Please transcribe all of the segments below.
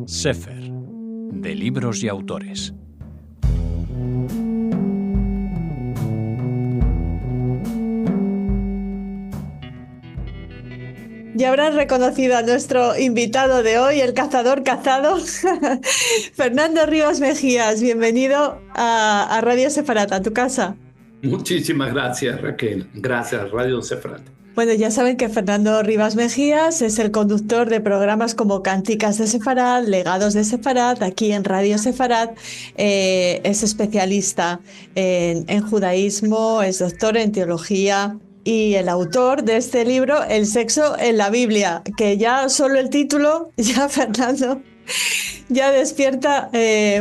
Sefer, de libros y autores. Ya habrán reconocido a nuestro invitado de hoy, el cazador cazado, Fernando Rivas Mejías. Bienvenido a Radio Sefarat, a tu casa. Muchísimas gracias, Raquel. Gracias, Radio Sefarat. Bueno, ya saben que Fernando Rivas Mejías es el conductor de programas como Cánticas de Sefarat, Legados de Sefarat, aquí en Radio Sefarat. Es especialista en judaísmo, es doctor en teología y el autor de este libro, El sexo en la Biblia, que ya solo el título, ya Fernando, ya despierta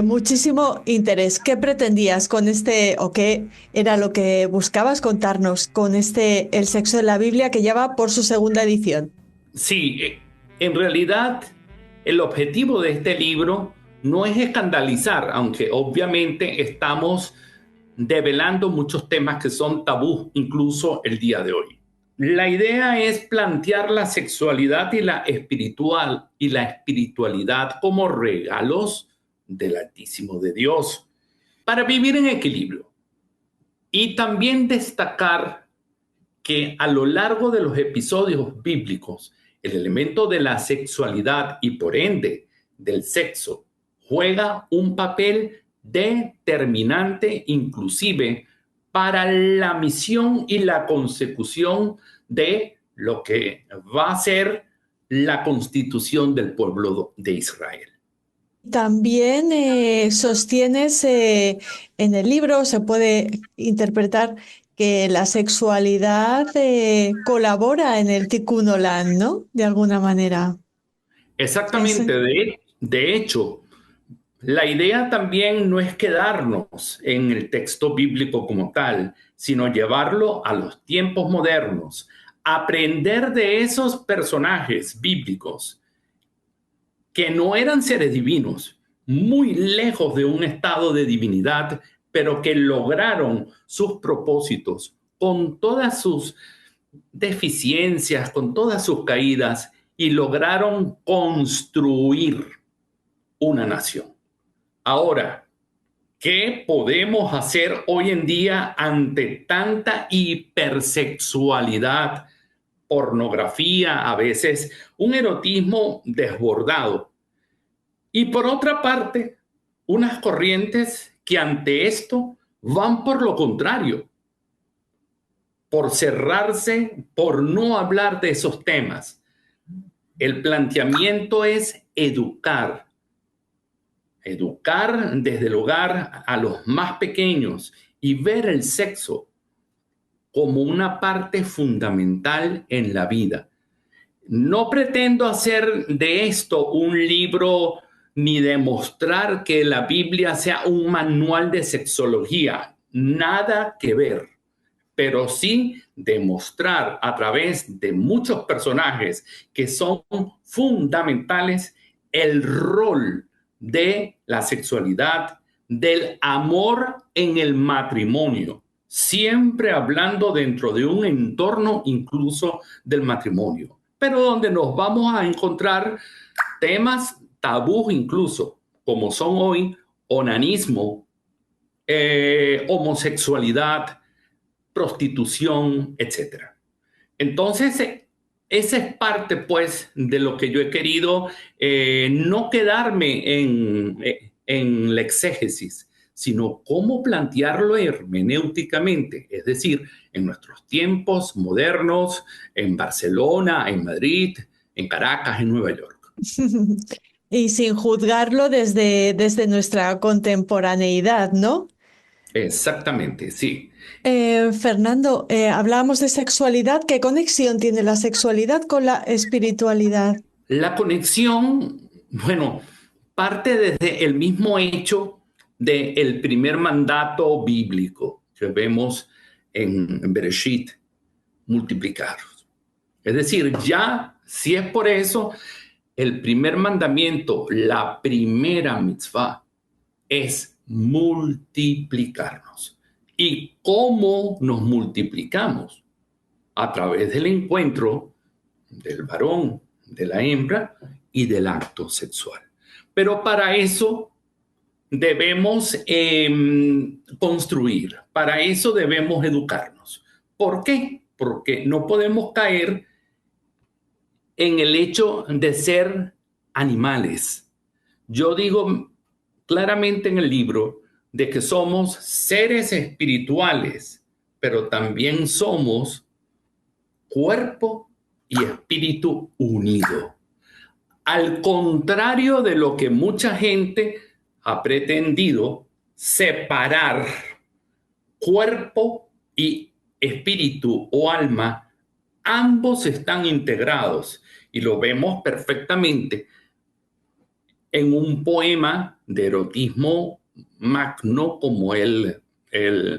muchísimo interés. ¿Qué pretendías con este, o qué era lo que buscabas contarnos con este El sexo en la Biblia, que ya va por su segunda edición? Sí, en realidad el objetivo de este libro no es escandalizar, aunque obviamente estamos develando muchos temas que son tabú incluso el día de hoy. La idea es plantear la sexualidad y la espiritualidad como regalos del Altísimo de Dios para vivir en equilibrio. Y también destacar que a lo largo de los episodios bíblicos, el elemento de la sexualidad y por ende del sexo juega un papel determinante inclusive para la misión y la consecución de lo que va a ser la constitución del pueblo de Israel. También sostienes en el libro, se puede interpretar que la sexualidad colabora en el Tikkun Olam, ¿no? De alguna manera. Exactamente, de hecho, la idea también no es quedarnos en el texto bíblico como tal, sino llevarlo a los tiempos modernos, aprender de esos personajes bíblicos que no eran seres divinos, muy lejos de un estado de divinidad, pero que lograron sus propósitos con todas sus deficiencias, con todas sus caídas, y lograron construir una nación. Ahora, ¿qué podemos hacer hoy en día ante tanta hipersexualidad, pornografía, a veces un erotismo desbordado? Y por otra parte, unas corrientes que ante esto van por lo contrario, por cerrarse, por no hablar de esos temas. El planteamiento es educar desde el hogar a los más pequeños y ver el sexo como una parte fundamental en la vida. No pretendo hacer de esto un libro ni demostrar que la Biblia sea un manual de sexología, nada que ver, pero sí demostrar a través de muchos personajes que son fundamentales el rol de la sexualidad, del amor en el matrimonio, siempre hablando dentro de un entorno incluso del matrimonio, pero donde nos vamos a encontrar temas tabú incluso, como son hoy onanismo, homosexualidad, prostitución, etc. Entonces, esa es parte, pues, de lo que yo he querido, no quedarme en la exégesis, sino cómo plantearlo hermenéuticamente, es decir, en nuestros tiempos modernos, en Barcelona, en Madrid, en Caracas, en Nueva York. Y sin juzgarlo desde nuestra contemporaneidad, ¿no? Exactamente, sí. Fernando, hablábamos de sexualidad. ¿Qué conexión tiene la sexualidad con la espiritualidad? La conexión, bueno, parte desde el mismo hecho del primer mandato bíblico que vemos en Bereshit, multiplicar. Es decir, ya, si es por eso, el primer mandamiento, la primera mitzvah, es multiplicarnos. ¿Y cómo nos multiplicamos? A través del encuentro del varón, de la hembra y del acto sexual. Pero para eso debemos construir, para eso debemos educarnos. ¿Por qué? Porque no podemos caer en el hecho de ser animales. Yo digo claramente en el libro de que somos seres espirituales, pero también somos cuerpo y espíritu unido. Al contrario de lo que mucha gente ha pretendido, separar cuerpo y espíritu o alma, ambos están integrados y lo vemos perfectamente en un poema de erotismo magno como el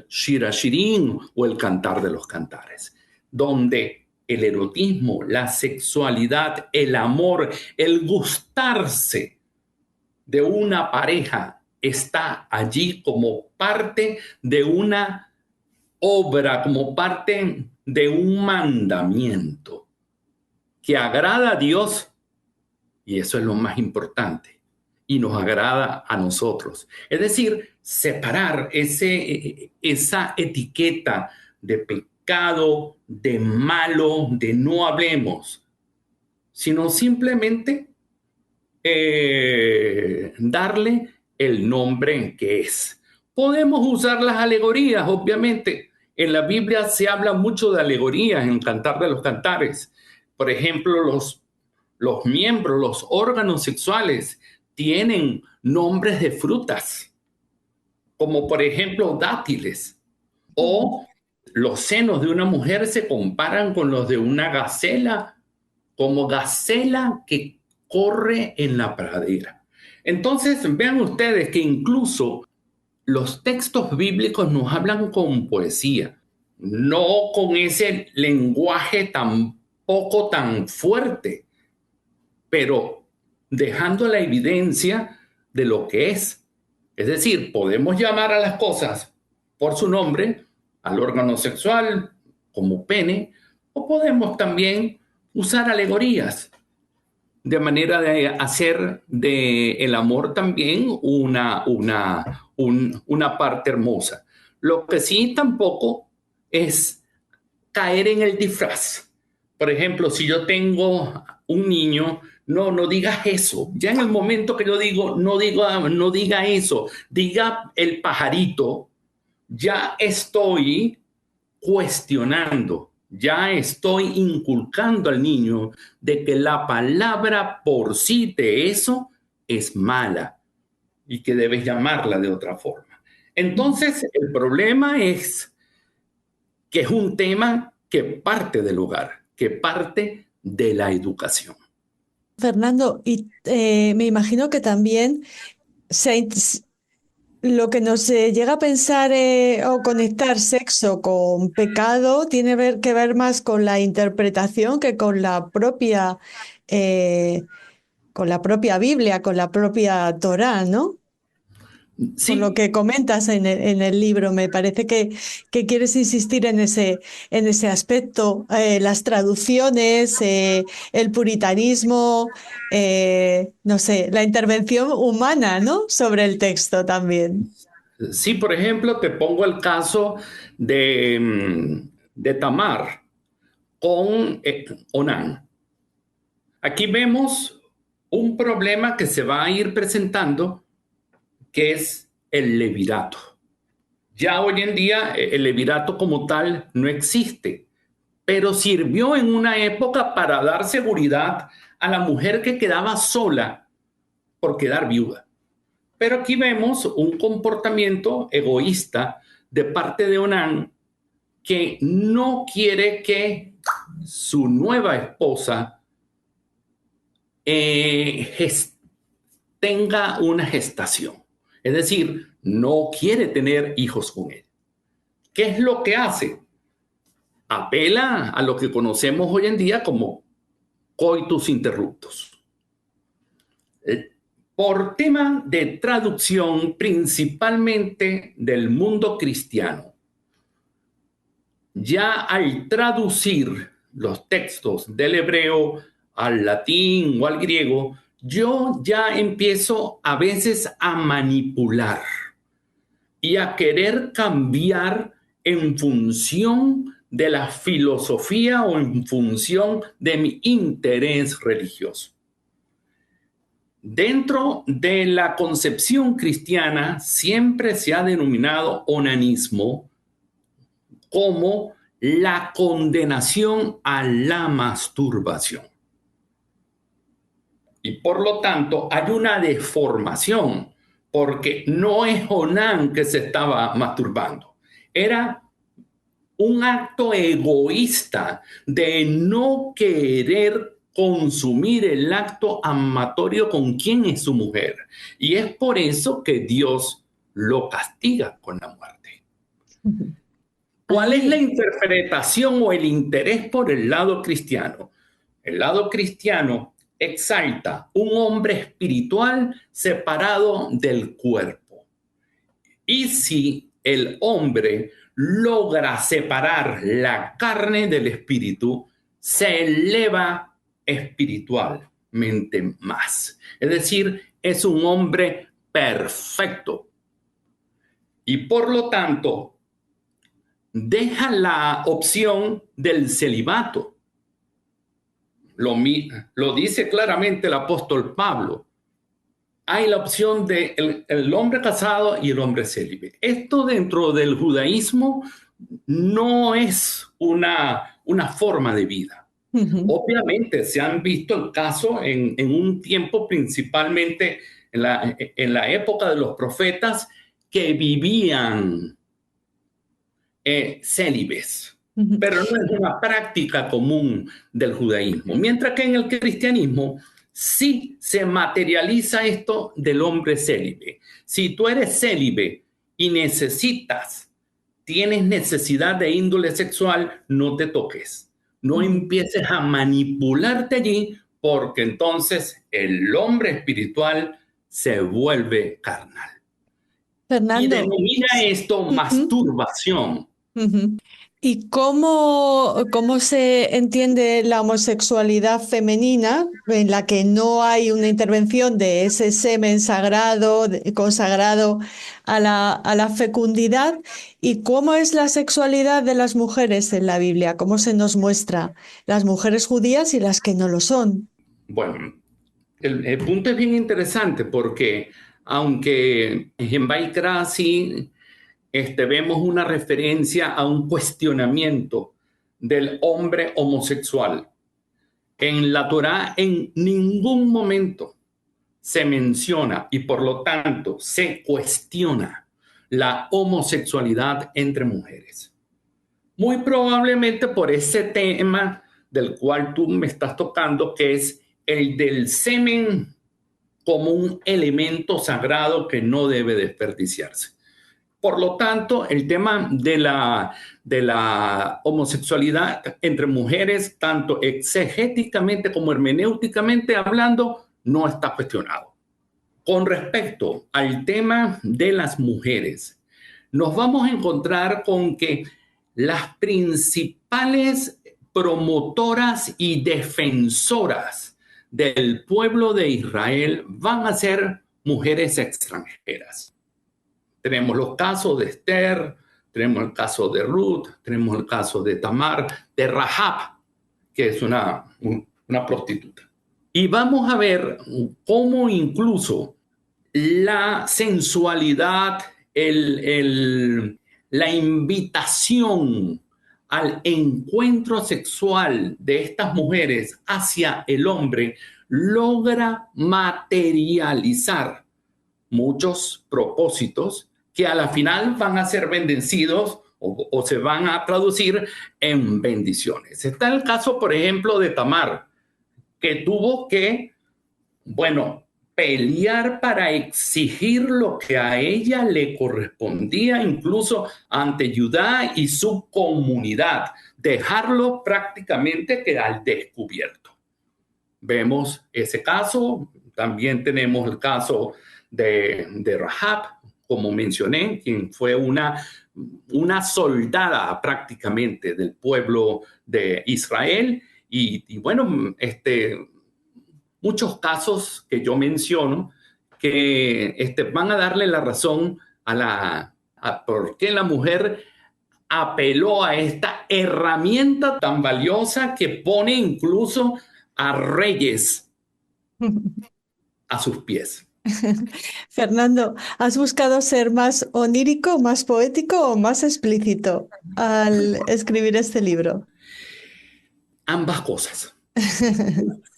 Shir HaShirim o el Cantar de los Cantares, donde el erotismo, la sexualidad, el amor, el gustarse de una pareja está allí como parte de una obra, como parte de un mandamiento que agrada a Dios, y eso es lo más importante, y nos agrada a nosotros. Es decir, separar esa etiqueta de pecado, de malo, de no hablemos, sino simplemente darle el nombre que es. Podemos usar las alegorías, obviamente. En la Biblia se habla mucho de alegorías en Cantar de los Cantares. Por ejemplo, los miembros, los órganos sexuales tienen nombres de frutas, como por ejemplo dátiles, o los senos de una mujer se comparan con los de una gacela, como gacela que corre en la pradera. Entonces, vean ustedes que incluso los textos bíblicos nos hablan con poesía, no con ese lenguaje tampoco tan fuerte, pero dejando la evidencia de lo que es. Es decir, podemos llamar a las cosas por su nombre, al órgano sexual como pene, o podemos también usar alegorías de manera de hacer del amor también una parte hermosa. Lo que sí tampoco es caer en el disfraz. Por ejemplo, si yo tengo un niño, no digas eso. Ya en el momento que yo digo, no diga eso, diga el pajarito, ya estoy cuestionando, ya estoy inculcando al niño de que la palabra por sí de eso es mala y que debes llamarla de otra forma. Entonces, el problema es que es un tema que parte del hogar, que parte de la educación. Fernando, y me imagino que también lo que nos llega a pensar o conectar sexo con pecado tiene que ver más con la interpretación que eh, con la propia Biblia, con la propia Torá, ¿no? Por lo Sí, que comentas en el libro, me parece que quieres insistir en ese aspecto, las traducciones, el puritanismo, no sé, la intervención humana, ¿no? Sobre el texto también. sí, por ejemplo, te pongo el caso de Tamar con Onán. Aquí vemos un problema que se va a ir presentando, que es el levirato. Ya hoy en día el levirato como tal no existe, pero sirvió en una época para dar seguridad a la mujer que quedaba sola por quedar viuda. Pero aquí vemos un comportamiento egoísta de parte de Onán que no quiere que su nueva esposa tenga una gestación. Es decir, no quiere tener hijos con él. ¿Qué es lo que hace? Apela a lo que conocemos hoy en día como coitus interruptus. Por tema de traducción, principalmente del mundo cristiano, ya al traducir los textos del hebreo al latín o al griego, yo ya empiezo a veces a manipular y a querer cambiar en función de la filosofía o en función de mi interés religioso. Dentro de la concepción cristiana siempre se ha denominado onanismo como la condenación a la masturbación. Y por lo tanto hay una deformación, porque no es Onán que se estaba masturbando. Era un acto egoísta de no querer consumir el acto amatorio con quien es su mujer. Y es por eso que Dios lo castiga con la muerte. ¿Cuál es la interpretación o el interés por el lado cristiano? El lado cristiano exalta un hombre espiritual separado del cuerpo. Y si el hombre logra separar la carne del espíritu, se eleva espiritualmente más. Es decir, es un hombre perfecto. Y por lo tanto, deja la opción del celibato. Lo dice claramente el apóstol Pablo. Hay la opción de el hombre casado y el hombre célibe. Esto dentro del judaísmo no es una forma de vida. Obviamente se han visto el caso en un tiempo principalmente en la época de los profetas que vivían célibes. Pero no es una práctica común del judaísmo. Mientras que en el cristianismo sí se materializa esto del hombre célibe. Si tú eres célibe y tienes necesidad de índole sexual, no te toques. No empieces a manipularte allí, porque entonces el hombre espiritual se vuelve carnal. Fernando, y denomina esto masturbación. ¿Y cómo se entiende la homosexualidad femenina, en la que no hay una intervención de ese semen sagrado, consagrado a la fecundidad? ¿Y cómo es la sexualidad de las mujeres en la Biblia? ¿Cómo se nos muestra las mujeres judías y las que no lo son? Bueno, el punto es bien interesante, porque aunque en Vaikra sí vemos una referencia a un cuestionamiento del hombre homosexual, en la Torá en ningún momento se menciona y por lo tanto se cuestiona la homosexualidad entre mujeres. Muy probablemente por ese tema del cual tú me estás tocando, que es el del semen como un elemento sagrado que no debe desperdiciarse. Por lo tanto, el tema de la homosexualidad entre mujeres, tanto exegéticamente como hermenéuticamente hablando, no está cuestionado. Con respecto al tema de las mujeres, nos vamos a encontrar con que las principales promotoras y defensoras del pueblo de Israel van a ser mujeres extranjeras. Tenemos los casos de Esther, tenemos el caso de Ruth, tenemos el caso de Tamar, de Rahab, que es una prostituta. Y vamos a ver cómo incluso la sensualidad, la invitación al encuentro sexual de estas mujeres hacia el hombre logra materializar muchos propósitos que a la final van a ser bendecidos o se van a traducir en bendiciones. Está el caso, por ejemplo, de Tamar, que tuvo que, pelear para exigir lo que a ella le correspondía, incluso ante Judá y su comunidad, dejarlo prácticamente que al descubierto. Vemos ese caso. También tenemos el caso de Rahab, como mencioné, quien fue una soldada prácticamente del pueblo de Israel. Y muchos casos que yo menciono que van a darle la razón a por qué la mujer apeló a esta herramienta tan valiosa que pone incluso a reyes a sus pies. Fernando, ¿has buscado ser más onírico, más poético o más explícito al escribir este libro? Ambas cosas.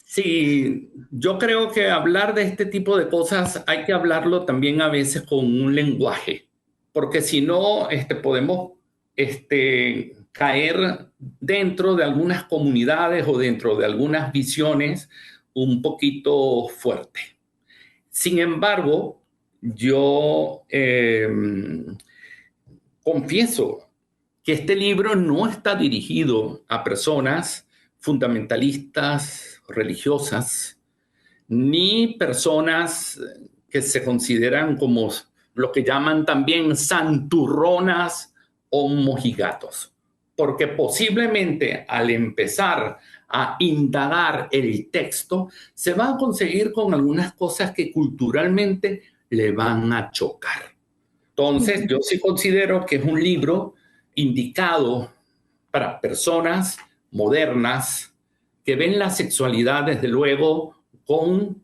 Sí, yo creo que hablar de este tipo de cosas hay que hablarlo también a veces con un lenguaje, porque si no, podemos caer dentro de algunas comunidades o dentro de algunas visiones un poquito fuerte. Sin embargo, yo confieso que este libro no está dirigido a personas fundamentalistas, religiosas, ni personas que se consideran como lo que llaman también santurronas o mojigatos. Porque posiblemente al empezar a indagar el texto, se va a conseguir con algunas cosas que culturalmente le van a chocar. Entonces, yo sí considero que es un libro indicado para personas modernas que ven la sexualidad, desde luego, con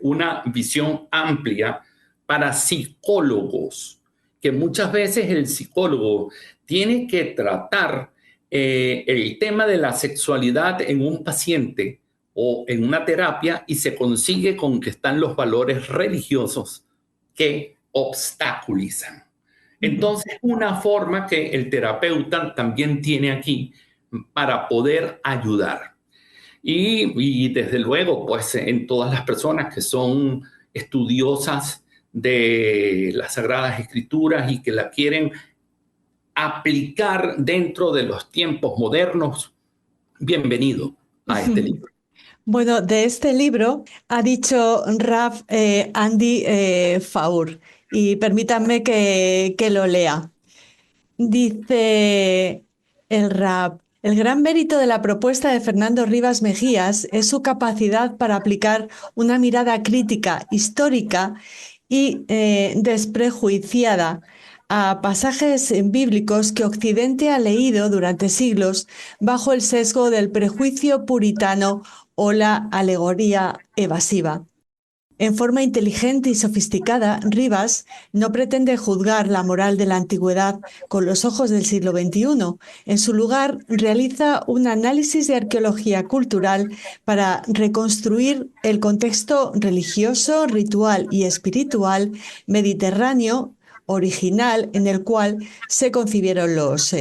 una visión amplia, para psicólogos, que muchas veces el psicólogo tiene que tratar el tema de la sexualidad en un paciente o en una terapia y se consigue con que están los valores religiosos que obstaculizan. Entonces, una forma que el terapeuta también tiene aquí para poder ayudar. Y desde luego, pues en todas las personas que son estudiosas de las Sagradas Escrituras y que la quieren aplicar dentro de los tiempos modernos, bienvenido a este libro. Bueno, de este libro ha dicho Rav Andy Faur, y permítanme que lo lea. Dice el Rav: el gran mérito de la propuesta de Fernando Rivas Mejías es su capacidad para aplicar una mirada crítica, histórica y desprejuiciada a pasajes bíblicos que Occidente ha leído durante siglos bajo el sesgo del prejuicio puritano o la alegoría evasiva. En forma inteligente y sofisticada, Rivas no pretende juzgar la moral de la antigüedad con los ojos del siglo XXI. En su lugar, realiza un análisis de arqueología cultural para reconstruir el contexto religioso, ritual y espiritual mediterráneo original en el cual se concibieron los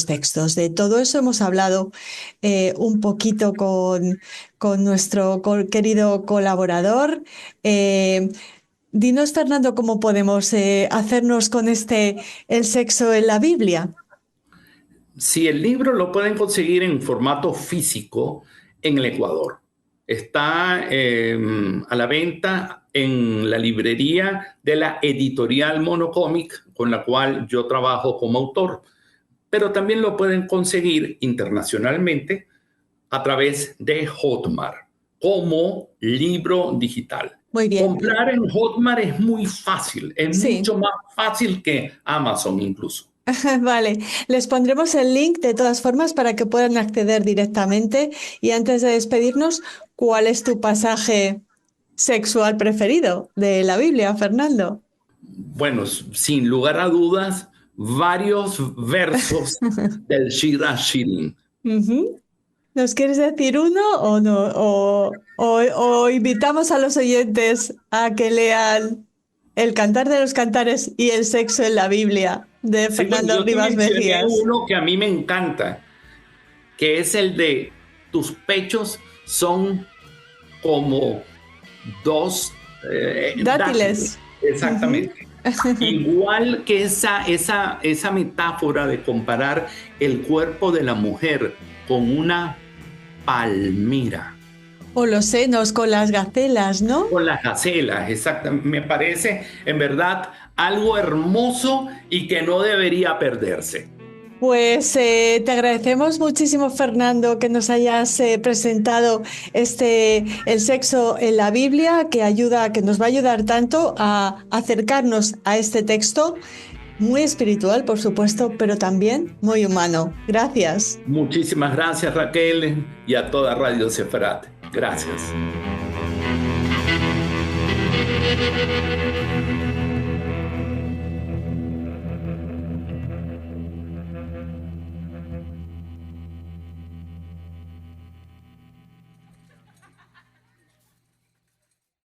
textos. De todo eso hemos hablado un poquito con nuestro querido colaborador. Dinos, Fernando, cómo podemos hacernos con el sexo en la Biblia. Sí, el libro lo pueden conseguir en formato físico en el Ecuador. Está a la venta en la librería de la editorial Monocomic, con la cual yo trabajo como autor, pero también lo pueden conseguir internacionalmente a través de Hotmart como libro digital. Muy bien. Comprar en Hotmart es muy fácil, es mucho más fácil que Amazon incluso. Vale, les pondremos el link de todas formas para que puedan acceder directamente. Y antes de despedirnos, ¿cuál es tu pasaje sexual preferido de la Biblia, Fernando? Bueno, sin lugar a dudas, varios versos del Shira Shirin. ¿Nos quieres decir uno o no? O invitamos a los oyentes a que lean El Cantar de los Cantares y el sexo en la Biblia de Fernando Rivas Mejías. Uno que a mí me encanta, que es el de tus pechos son como dos dátiles. Exactamente. Igual que esa metáfora de comparar el cuerpo de la mujer con una palmira. O los senos con las gacelas, ¿no? Con las gacelas, exactamente. Me parece, en verdad, algo hermoso y que no debería perderse. Pues te agradecemos muchísimo, Fernando, que nos hayas presentado el sexo en la Biblia, que nos va a ayudar tanto a acercarnos a este texto, muy espiritual, por supuesto, pero también muy humano. Gracias. Muchísimas gracias, Raquel, y a toda Radio Sefarat. Gracias.